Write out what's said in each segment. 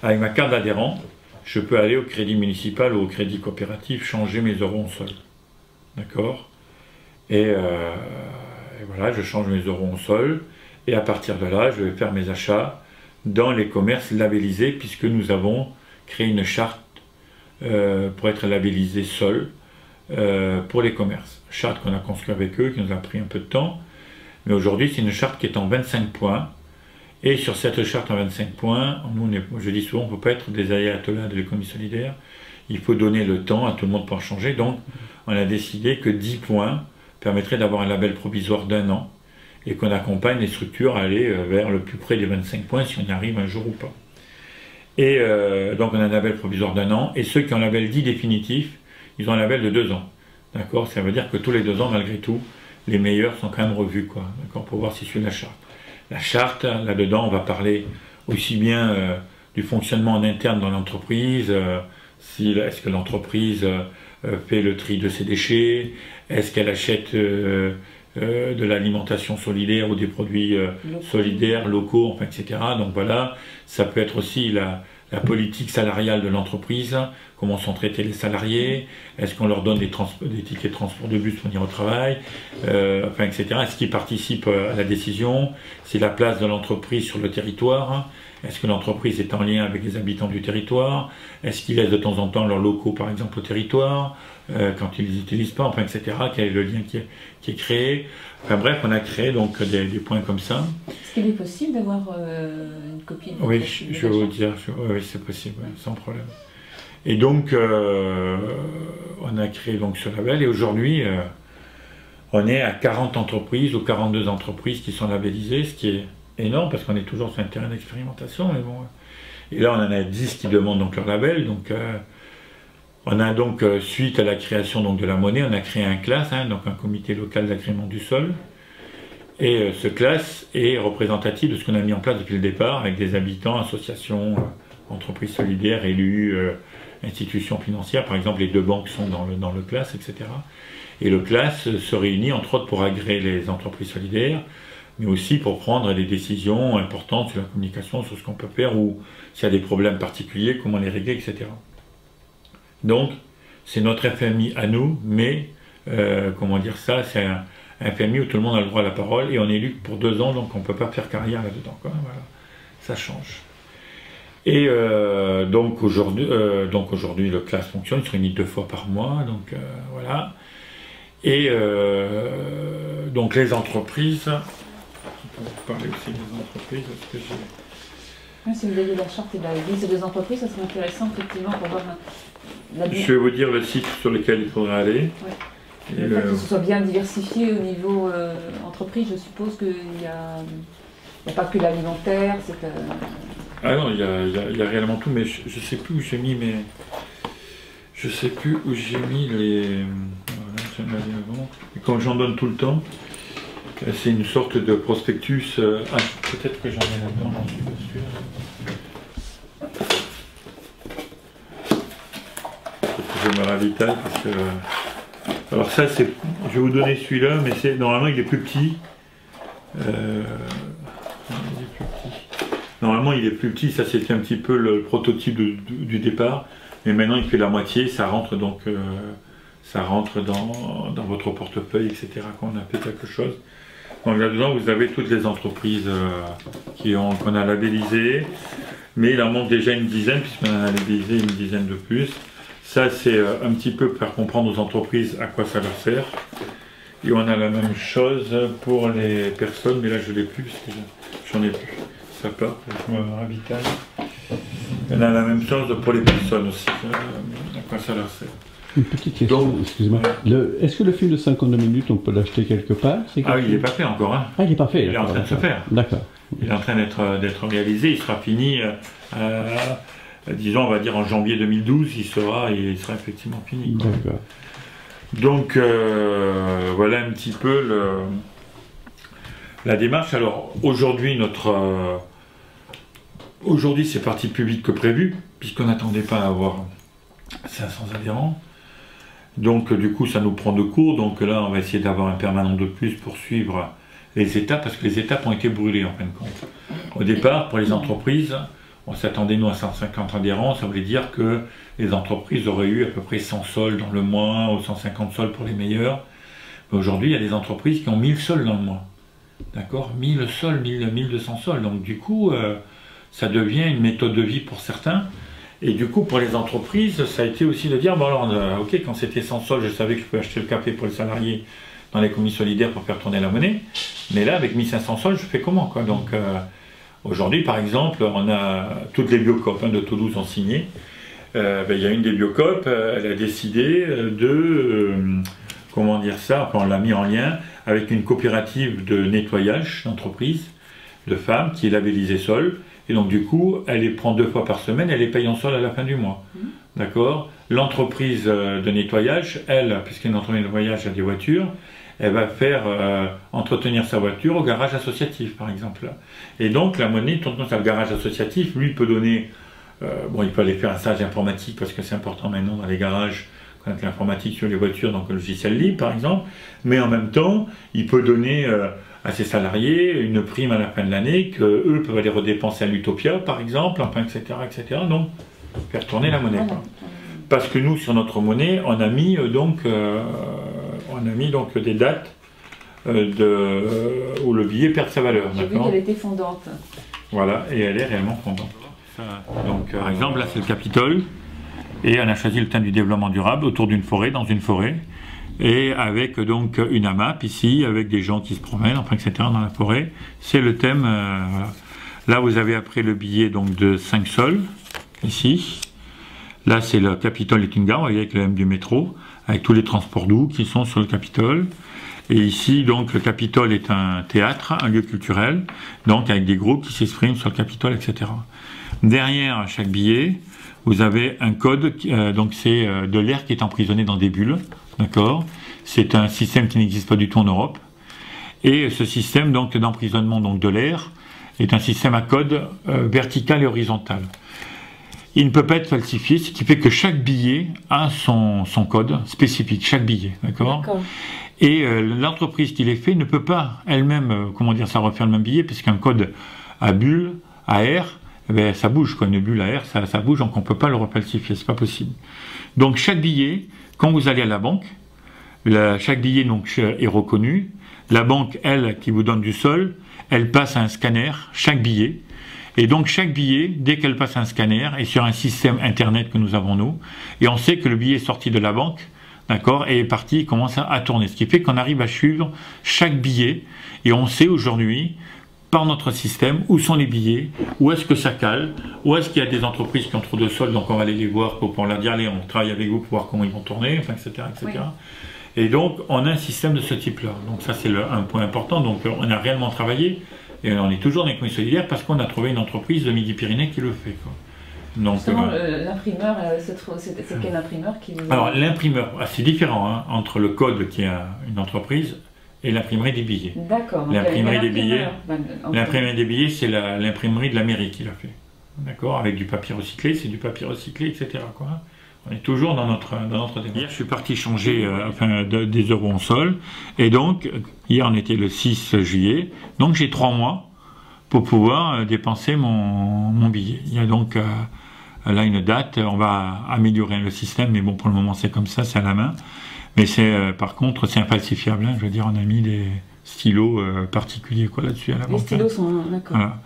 avec ma carte d'adhérent, je peux aller au crédit municipal ou au crédit coopératif, changer mes euros en sol. D'accord ? Et voilà, je change mes euros en sol, et à partir de là, je vais faire mes achats dans les commerces labellisés, puisque nous avons créé une charte pour être labellisé sol pour les commerces. Charte qu'on a construite avec eux, qui nous a pris un peu de temps, mais aujourd'hui c'est une charte qui est en 25 points, et sur cette charte en 25 points, je dis souvent, on ne peut pas être des ayatollahs de l'économie solidaire, il faut donner le temps à tout le monde pour changer, donc on a décidé que 10 points permettraient d'avoir un label provisoire d'1 an, et qu'on accompagne les structures à aller vers le plus près des 25 points si on y arrive un jour ou pas. Et donc on a un label provisoire d'1 an, et ceux qui ont un label dit définitif, ils ont un label de 2 ans. D'accord ? Ça veut dire que tous les 2 ans, malgré tout, les meilleurs sont quand même revus, quoi. D'accord ? Pour voir si suit la charte. La charte, là-dedans, on va parler aussi bien du fonctionnement en interne dans l'entreprise, est-ce que l'entreprise fait le tri de ses déchets, est-ce qu'elle achète de l'alimentation solidaire ou des produits solidaires, locaux, enfin, etc. Donc voilà, ça peut être aussi la politique salariale de l'entreprise, comment sont traités les salariés, est-ce qu'on leur donne des tickets de transport de bus pour venir au travail, enfin, etc. Est-ce qu'ils participent à la décision, c'est la place de l'entreprise sur le territoire, est-ce que l'entreprise est en lien avec les habitants du territoire, est-ce qu'ils laissent de temps en temps leurs locaux par exemple au territoire, quand ils ne les utilisent pas, enfin, etc. Quel est le lien qui est créé. Enfin bref, on a créé donc des points comme ça. Est-ce qu'il est possible d'avoir une copie de Oui, je vais vous dire, oui, c'est possible, ouais, sans problème. Et donc, on a créé donc ce label, et aujourd'hui, on est à 40 entreprises ou 42 entreprises qui sont labellisées, ce qui est énorme, parce qu'on est toujours sur un terrain d'expérimentation, mais bon. Et là, on en a 10 qui demandent donc leur label, donc on a donc, suite à la création donc, de la monnaie, on a créé un CLAS, donc un comité local d'agrément du sol. Et ce CLAS est représentatif de ce qu'on a mis en place depuis le départ, avec des habitants, associations, entreprises solidaires, élus, institutions financières. Par exemple, les 2 banques sont dans le CLAS, etc. Et le CLAS se réunit entre autres pour agréer les entreprises solidaires, mais aussi pour prendre des décisions importantes sur la communication, sur ce qu'on peut faire, ou s'il y a des problèmes particuliers, comment les régler, etc. Donc, c'est notre FMI à nous, mais, comment dire ça, c'est un FMI où tout le monde a le droit à la parole, et on est élu pour 2 ans, donc on ne peut pas faire carrière là-dedans. Voilà. Ça change. Et donc aujourd'hui, le CLAS fonctionne, il se réunit 2 fois par mois, donc voilà. Et donc les entreprises, on peut parler aussi des entreprises, parce que si vous avez la charte et la liste des entreprises, ça serait intéressant effectivement pour voir je vais vous dire le site sur lequel il faudra aller. Ouais. Le fait que ce soit bien diversifié au niveau entreprise, je suppose qu'il n'y a pas que l'alimentaire. Ah non, il y a réellement tout, mais je ne sais plus où j'ai mis mes... Je sais plus où j'ai mis les... Voilà, et quand j'en donne tout le temps, c'est une sorte de prospectus... Ah, peut-être que j'en ai là-dedans, j'en suis pas sûr. Je me ravitaille parce que... Alors ça, c'est... Je vais vous donner celui-là, mais c'est normalement il est plus petit. Normalement il est plus petit, ça c'était un petit peu le prototype du départ, mais maintenant il fait la moitié, ça rentre donc dans votre portefeuille, etc. quand on a fait quelque chose. Donc là-dedans vous avez toutes les entreprises qu'on a labellisées, mais il en manque déjà une dizaine, puisqu'on en a labellisé une dizaine de plus. Ça c'est un petit peu pour faire comprendre aux entreprises à quoi ça leur sert. Et on a la même chose pour les personnes, mais là je ne l'ai plus, parce que j'en ai plus. Ça part, je me ravitaille. On a la même chose pour les personnes aussi, à quoi ça leur sert. Une petite question, excusez-moi. Est-ce que le film de 52 minutes, on peut l'acheter quelque part? Ah oui, il n'est pas fait encore. Hein. Ah, il n'est pas fait. Il est en train de se faire. D'accord. Il est en train d'être réalisé, il sera fini, disons, on va dire en janvier 2012, il sera effectivement fini. D'accord. Donc, voilà un petit peu la démarche. Alors, aujourd'hui, aujourd'hui, c'est parti plus vite que prévu, puisqu'on n'attendait pas à avoir 500 adhérents. Donc, du coup, ça nous prend de court. Donc là, on va essayer d'avoir un permanent de plus pour suivre les étapes, parce que les étapes ont été brûlées, en fin de compte. Au départ, pour les entreprises, On s'attendait nous à 150 adhérents, ça voulait dire que les entreprises auraient eu à peu près 100 sols dans le mois, ou 150 sols pour les meilleurs. Mais aujourd'hui, il y a des entreprises qui ont 1000 sols dans le mois. D'accord, 1000 sols, 1200 sols. Donc du coup, ça devient une méthode de vie pour certains. Et du coup, pour les entreprises, ça a été aussi de dire, bon alors, ok, quand c'était 100 sols, je savais que je pouvais acheter le café pour les salariés dans les communes solidaires pour faire tourner la monnaie. Mais là, avec 1500 sols, je fais comment, quoi? Donc aujourd'hui, par exemple, on a toutes les biocoop de Toulouse ont signé. Il y a une des biocoop, elle a décidé comment dire ça, on l'a mis en lien avec une coopérative de nettoyage d'entreprise, de femmes, qui est labellisée Sol. Et donc du coup, elle les prend 2 fois par semaine, elle les paye en sol à la fin du mois. D'accord? L'entreprise de nettoyage, elle, puisqu'une entreprise de nettoyage a des voitures, elle va faire entretenir sa voiture au garage associatif, par exemple. Et donc la monnaie tourne comme ça. Le garage associatif, lui, peut donner... il peut aller faire un stage informatique, parce que c'est important maintenant dans les garages, connaître l'informatique sur les voitures, donc le logiciel libre, par exemple. Mais en même temps, il peut donner... à ses salariés, une prime à la fin de l'année, qu'eux peuvent aller redépenser à l'Utopia, par exemple, enfin, etc., etc. Donc, faire tourner la monnaie. Quoi. Parce que nous, sur notre monnaie, on a mis donc des dates où le billet perd sa valeur. J'ai vu qu'elle était fondante. Voilà, et elle est réellement fondante. Donc, par exemple, là, c'est le Capitole, et on a choisi le thème du développement durable autour d'une forêt, dans une forêt. Et avec donc une AMAP ici, avec des gens qui se promènent, enfin, etc., dans la forêt. C'est le thème. Voilà. Là, vous avez après le billet donc, de 5 sols, ici. Là, c'est le Capitole est une gare, vous voyez, avec le M du métro, avec tous les transports doux qui sont sur le Capitole. Et ici, donc, le Capitole est un théâtre, un lieu culturel, donc avec des groupes qui s'expriment sur le Capitole, etc. Derrière chaque billet, vous avez un code, donc c'est de l'air qui est emprisonné dans des bulles. D'accord, c'est un système qui n'existe pas du tout en Europe. Et ce système donc d'emprisonnement donc de l'air est un système à code vertical et horizontal. Il ne peut pas être falsifié, ce qui fait que chaque billet a son code spécifique, chaque billet, d'accord. Et l'entreprise qui les fait ne peut pas elle-même, ça refaire le même billet, puisqu'un code à bulle, à air, ça bouge, quoi. Une bulle à air, ça bouge, donc on ne peut pas le refalsifier, c'est pas possible. Donc chaque billet, quand vous allez à la banque, chaque billet donc, est reconnu. La banque, elle, qui vous donne du sol, elle passe à un scanner, chaque billet. Et donc chaque billet, dès qu'elle passe à un scanner, est sur un système internet que nous avons nous. Et on sait que le billet est sorti de la banque, d'accord, et est parti, il commence à tourner. Ce qui fait qu'on arrive à suivre chaque billet. Et on sait aujourd'hui, par notre système, où sont les billets, où est-ce que ça cale, où est-ce qu'il y a des entreprises qui ont trop de sol, donc on va aller les voir pour leur dire, allez, on travaille avec vous pour voir comment ils vont tourner, enfin, etc., etc. Oui. Et donc, on a un système de ce type-là. Donc ça, c'est un point important. Donc, on a réellement travaillé, et on est toujours dans les communes solidaires, parce qu'on a trouvé une entreprise de Midi-Pyrénées qui le fait, quoi. Donc, l'imprimeur, c'est quel imprimeur qui... Alors, l'imprimeur, c'est différent, hein, entre le code qui est une entreprise, et l'imprimerie des billets. D'accord. L'imprimerie des billets, c'est l'imprimerie de la mairie qui l'a fait. D'accord, avec du papier recyclé, c'est du papier recyclé, etc. Quoi. On est toujours dans notre démarche. Hier, je suis parti changer des euros en sol, et donc, hier, on était le 6 juillet, donc j'ai 3 mois pour pouvoir dépenser mon billet. Il y a donc là une date, on va améliorer le système, mais bon, pour le moment, c'est comme ça, c'est à la main. Mais par contre, c'est infalsifiable. Hein, je veux dire, on a mis des stylos particuliers là-dessus à la banque. Les stylos sont... D'accord. Voilà.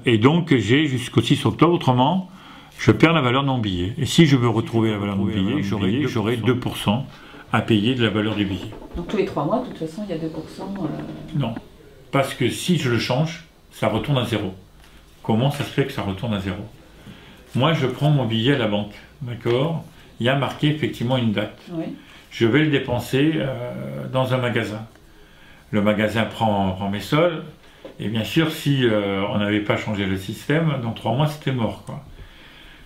Et donc, j'ai jusqu'au 6 octobre. Autrement, je perds la valeur de mon billet. Et si je veux retrouver la valeur de mon billet, j'aurai 2% à payer de la valeur du billet. Donc, tous les 3 mois, de toute façon, il y a 2%... Non. Parce que si je le change, ça retourne à 0. Comment ça se fait que ça retourne à 0? Moi, je prends mon billet à la banque. D'accord? Il y a marqué effectivement une date. Oui. Je vais le dépenser dans un magasin. Le magasin prend mes sols, et bien sûr, si on n'avait pas changé le système, dans 3 mois, c'était mort, quoi.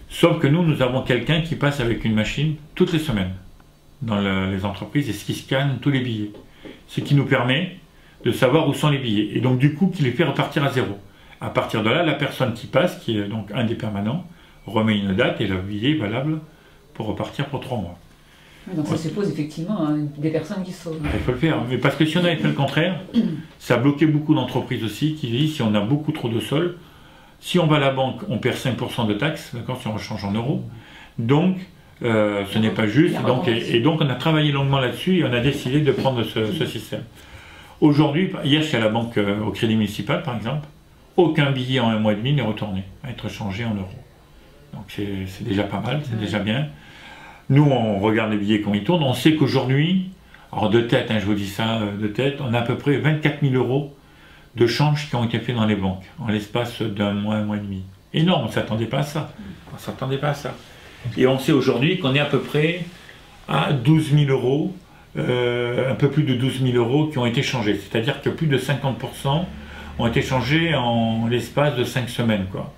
Sauf que nous avons quelqu'un qui passe avec une machine toutes les semaines dans les entreprises et qui scanne tous les billets. Ce qui nous permet de savoir où sont les billets. Et donc, du coup, qui les fait repartir à 0. À partir de là, la personne qui passe, qui est donc un des permanents, remet une date et le billet est valable pour repartir pour 3 mois. Donc ça suppose effectivement des personnes qui sauvent. Il faut le faire, mais parce que si on avait fait le contraire, ça bloquait beaucoup d'entreprises aussi qui disent si on a beaucoup trop de sol, Si on va à la banque, on perd 5% de taxes, d'accord, si on rechange en euros. Donc, ce n'est pas juste. Donc, on a travaillé longuement là-dessus et on a décidé de prendre ce système. Aujourd'hui, hier, je suis à la banque au Crédit Municipal, par exemple. Aucun billet en 1 mois et demi n'est retourné à être changé en euros. Donc, c'est déjà pas mal, c'est déjà bien. Nous, on regarde les billets quand ils tournent. On sait qu'aujourd'hui, alors de tête, je vous dis ça de tête, on a à peu près 24 000 € de changes qui ont été faits dans les banques en l'espace d'1 mois, 1 mois et demi. Énorme, on ne s'attendait pas à ça. On ne s'attendait pas à ça. Et on sait aujourd'hui qu'on est à peu près à 12 000 €, un peu plus de 12 000 € qui ont été changés. C'est-à-dire que plus de 50% ont été changés en l'espace de 5 semaines, quoi.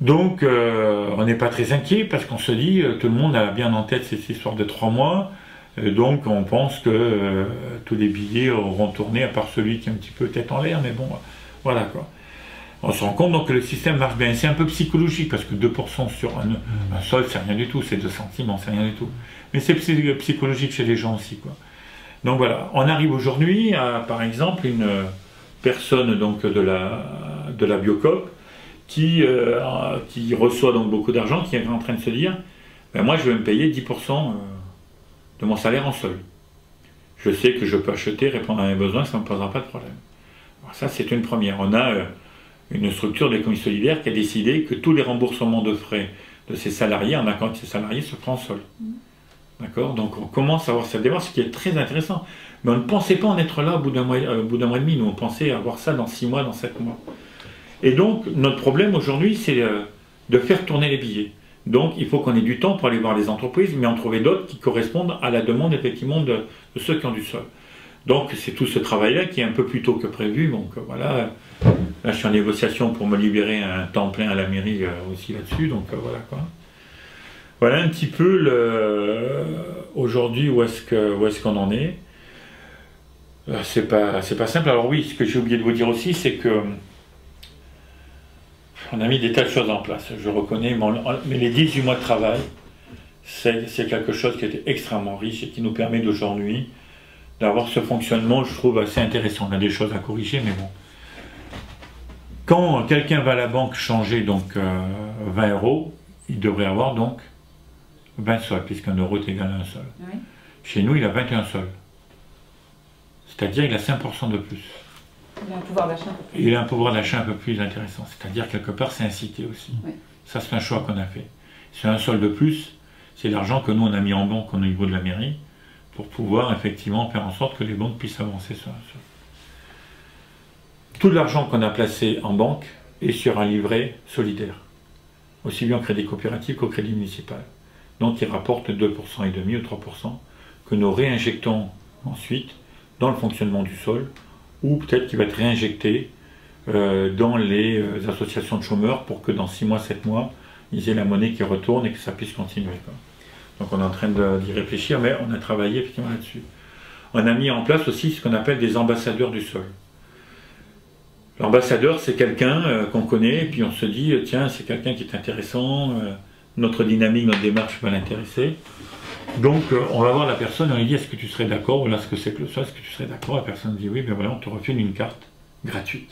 Donc, on n'est pas très inquiet parce qu'on se dit, tout le monde a bien en tête cette histoire de 3 mois. Donc, on pense que tous les billets auront tourné, à part celui qui est un petit peu tête en l'air, mais bon, voilà, quoi. On se rend compte donc que le système marche bien. C'est un peu psychologique parce que 2% sur un sol, c'est rien du tout. C'est 2 centimes, c'est rien du tout. Mais c'est psychologique chez les gens aussi, quoi. Donc voilà, on arrive aujourd'hui à, par exemple, une personne donc de la Biocoop qui reçoit donc beaucoup d'argent, qui est en train de se dire, ben moi je vais me payer 10% de mon salaire en sol. Je sais que je peux acheter, répondre à mes besoins, ça ne me posera pas de problème. Alors ça c'est une première. On a une structure de l'économie solidaire qui a décidé que tous les remboursements de frais de ses salariés, en accord avec ses salariés, se feront en sol. D'accord? Donc on commence à avoir cette démarche, ce qui est très intéressant. Mais on ne pensait pas en être là au bout d'un mois et demi. Nous, on pensait avoir ça dans 6 mois, dans 7 mois. Et donc, notre problème aujourd'hui, c'est de faire tourner les billets. Donc, il faut qu'on ait du temps pour aller voir les entreprises, mais en trouver d'autres qui correspondent à la demande, effectivement, de ceux qui ont du sol. Donc, c'est tout ce travail-là qui est un peu plus tôt que prévu. Donc, voilà. Là, je suis en négociation pour me libérer un temps plein à la mairie aussi là-dessus. Donc, voilà, quoi. Voilà un petit peu aujourd'hui où est-ce qu'on en est. C'est pas simple. Alors oui, ce que j'ai oublié de vous dire aussi, c'est que on a mis des tas de choses en place. Je reconnais, mais les 18 mois de travail, c'est quelque chose qui était extrêmement riche et qui nous permet d'aujourd'hui d'avoir ce fonctionnement, je trouve, assez intéressant. On a des choses à corriger, mais bon. Quand quelqu'un va à la banque changer donc 20 €, il devrait avoir donc 20 sols, puisqu'un euro est égal à un sol. Oui. Chez nous, il a 21 sols. C'est-à-dire qu'il a 5% de plus. Il a un pouvoir d'achat un peu plus. Il a un pouvoir d'achat un peu plus intéressant. C'est-à-dire, quelque part, c'est incité aussi. Oui. Ça, c'est un choix qu'on a fait. C'est un sol de plus, c'est l'argent que nous, on a mis en banque au niveau de la mairie pour pouvoir, effectivement, faire en sorte que les banques puissent avancer sur un sol. Tout l'argent qu'on a placé en banque est sur un livret solidaire, aussi bien au crédit coopératif qu'au crédit municipal. Donc, il rapporte 2,5% ou 3% que nous réinjectons ensuite dans le fonctionnement du sol, ou peut-être qu'il va être réinjecté dans les associations de chômeurs pour que dans 6 mois, 7 mois, ils aient la monnaie qui retourne et que ça puisse continuer, quoi. Donc on est en train d'y réfléchir, mais on a travaillé effectivement là-dessus. On a mis en place aussi ce qu'on appelle des ambassadeurs du sol. L'ambassadeur, c'est quelqu'un qu'on connaît, et puis on se dit, tiens, c'est quelqu'un qui est intéressant, notre dynamique, notre démarche va l'intéresser. Donc, on va voir la personne, on lui dit, est-ce que tu serais d'accord? Voilà ce que c'est que le sol, est-ce que tu serais d'accord? La personne dit oui, ben voilà, on te refile une carte gratuite.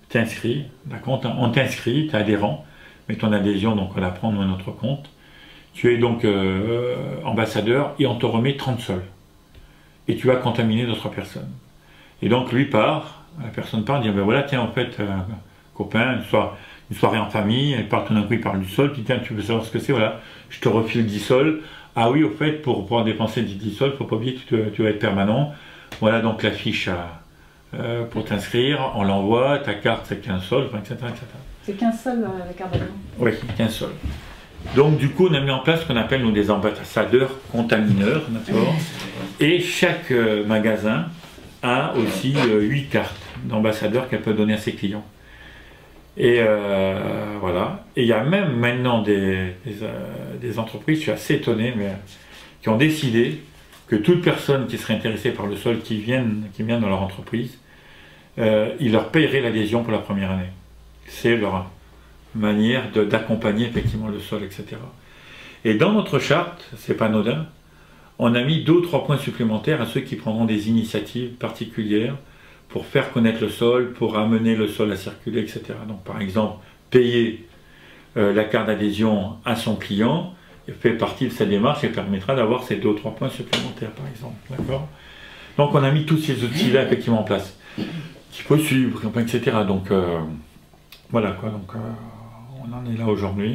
Tu t'inscris, d'accord? On t'inscrit, tu es adhérent, mais ton adhésion, donc on la prend dans notre compte. Tu es donc ambassadeur et on te remet 30 sols. Et tu vas contaminer d'autres personnes. Et donc, lui part, la personne part, dit, ben voilà, tiens, en fait, copain, une soirée en famille, elle part tout d'un coup, il parle du sol, puis tiens, tu veux savoir ce que c'est, voilà, je te refile 10 sols. Ah oui, au fait, pour pouvoir dépenser 10 sols, il ne faut pas oublier que tu vas être permanent. Voilà donc la fiche pour t'inscrire, on l'envoie, ta carte c'est 15 sols, etc. C'est 15 sols la carte d'abonnement? Oui, 15 sols. Donc du coup, on a mis en place ce qu'on appelle nous des ambassadeurs contamineurs, d'accord. Et chaque magasin a aussi 8 cartes d'ambassadeurs qu'elle peut donner à ses clients. Et voilà. Et il y a même maintenant des entreprises, je suis assez étonné, mais qui ont décidé que toute personne qui serait intéressée par le sol, qui vient dans leur entreprise, ils leur paieraient l'adhésion pour la première année. C'est leur manière d'accompagner effectivement le sol, etc. Et dans notre charte, c'est pas anodin, on a mis 2 ou 3 points supplémentaires à ceux qui prendront des initiatives particulières pour faire connaître le sol, pour amener le sol à circuler, etc. Donc par exemple, payer la carte d'adhésion à son client fait partie de sa démarche et permettra d'avoir ces 2 ou 3 points supplémentaires, par exemple. D'accord ? Donc on a mis tous ces outils-là effectivement en place, qu'il faut suivre, etc. Donc voilà quoi, donc on en est là aujourd'hui.